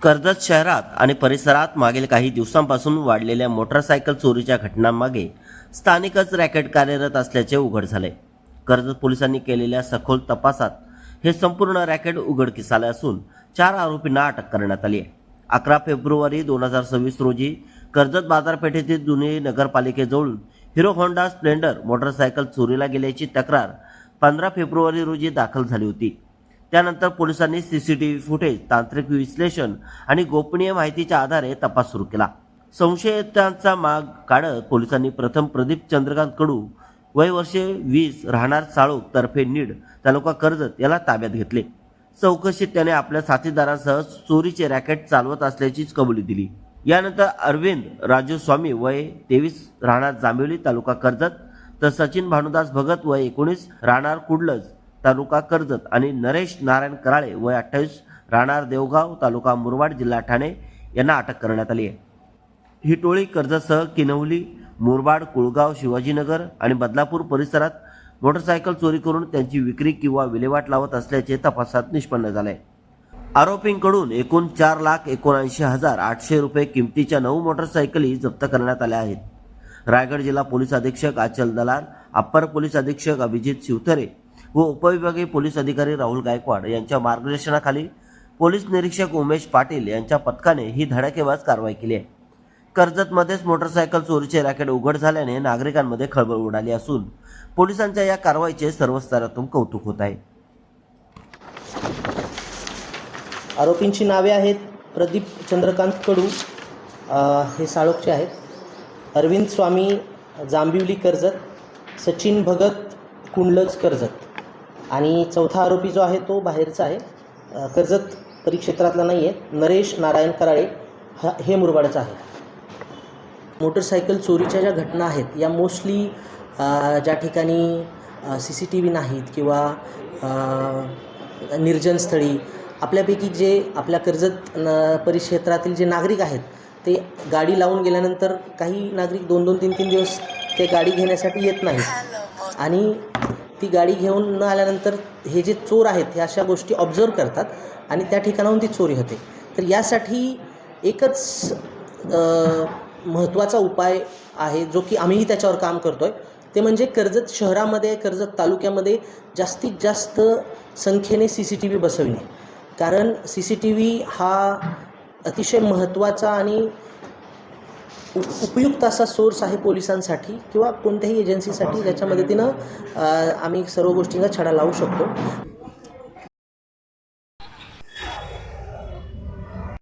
कर्जत शहरात आणि परिसरात मागील काही दिवसांपासून वाढलेल्या मोटारसायकल चोरीच्या घटनांमागे स्थानिकच रॅकेट कार्यरत असल्याचे उघड झाले। कर्जत पोलिसांनी केलेल्या सखोल तपासात हे संपूर्ण रॅकेट उघडकीस आले असून 4 आरोपींना अटक करण्यात आली आहे। 11 फेब्रुवारी 2026 रोजी कर्जत बाजारपेठेतील जुनी नगरपालिकेजवळून हिरो होंडा स्प्लेंडर मोटारसायकल चोरीला गेल्याची तक्रार 15 फेब्रुवारी रोजी दाखल झाली होती। त्यानंतर पोलिसांनी सीसीटीव्ही फुटेज, तांत्रिक विश्लेषण आणि गोपनीय माहितीच्या आधारे तपास सुरू केला। संशयितांचा माग काढत पोलिसांनी प्रथम प्रदीप चंद्रकांत कडू वय वर्षे 20 राहणार साळोख तर्फे नीड तालुका कर्जत याला ताब्यात घेतले। चौकशीत त्याने आपल्या साथीदारांसह चोरीचे रॅकेट चालवत असल्याची कबुली दिली। यानंतर अरविंद राजू स्वामी वय 23 राहणार जांभिवली तालुका कर्जत तर सचिन भानुदास भगत वय 19 राहणार कुडलज तालुका कर्जत आणि नरेश नारायण कराळे वय 28 राहणार देवगाव तालुका मुरबाड जिल्हा ठाणे यांना अटक करण्यात आली आहे। ही टोळी कर्जतसह किनवली, मुरबाड, कुळगाव, शिवाजीनगर आणि बदलापूर परिसरात मोटारसायकल चोरी करून त्यांची विक्री किंवा विल्हेवाट लावत असल्याचे तपासात निष्पन्न झाले। आरोपींकडून एकूण 4,79,800 रुपये किमतीच्या 9 मोटारसायकली जप्त करण्यात आल्या आहेत। रायगड जिल्हा पोलीस अधीक्षक आचल दलाल, अप्पर पोलीस अधीक्षक अभिजित शिवथरे व उपविभागीय पोलीस अधिकारी राहुल गायकवाड यांच्या मार्गदर्शनाखाली पोलीस निरीक्षक उमेश पाटील यांच्या पथकाने ही धडाकेबाज कारवाई केली आहे। कर्जतमध्येच मोटारसायकल चोरीचे रॅकेट उघड झाल्याने नागरिकांमध्ये खळबळ उडाली असून पोलिसांच्या या कारवाईचे सर्व स्तरातून कौतुक होत आहे। आरोपींची नावे आहेत प्रदीप चंद्रकांत कडू, हे साळोखचे आहेत, अरविंद स्वामी जांभिवली कर्जत, सचिन भगत कुंडलज कर्जत आणि चौथा आरोपी जो आहे तो बाहेरचा आहे, कर्जत परिक्षेत्रातला नाही आहे, नरेश नारायण कराळे हे मुरबाडचा आहे। मोटरसायकल चोरीच्या ज्या घटना आहेत या मोस्टली ज्या ठिकाणी CCTV नाहीत किंवा निर्जन स्थळी आपल्यापैकी जे आपल्या कर्जत परिक्षेत्रातील जे नागरिक आहेत ते गाडी लावून गेल्यानंतर काही नागरिक 2-2, 3-3 दिवस ते गाडी घेण्यासाठी येत नाहीत आणि ती गाडी घेऊन न आल्यानंतर हे जे चोर आहेत हे अशा गोष्टी ऑब्झर्व करतात आणि त्या ठिकाणाहून ती चोरी होते। तर यासाठी एकच महत्त्वाचा उपाय आहे जो की आम्हीही त्याच्यावर काम करतो आहे, ते म्हणजे कर्जत शहरामध्ये, कर्जत तालुक्यामध्ये जास्तीत जास्त संख्येने CCTV बसविणे। कारण CCTV हा अतिशय महत्त्वाचा आणि उपयुक्त असा सोर्स आहे पोलिसांसाठी किंवा कोणत्याही एजन्सीसाठी, ज्याच्या मदतीनं आम्ही सर्व गोष्टींचा छडा लावू शकतो।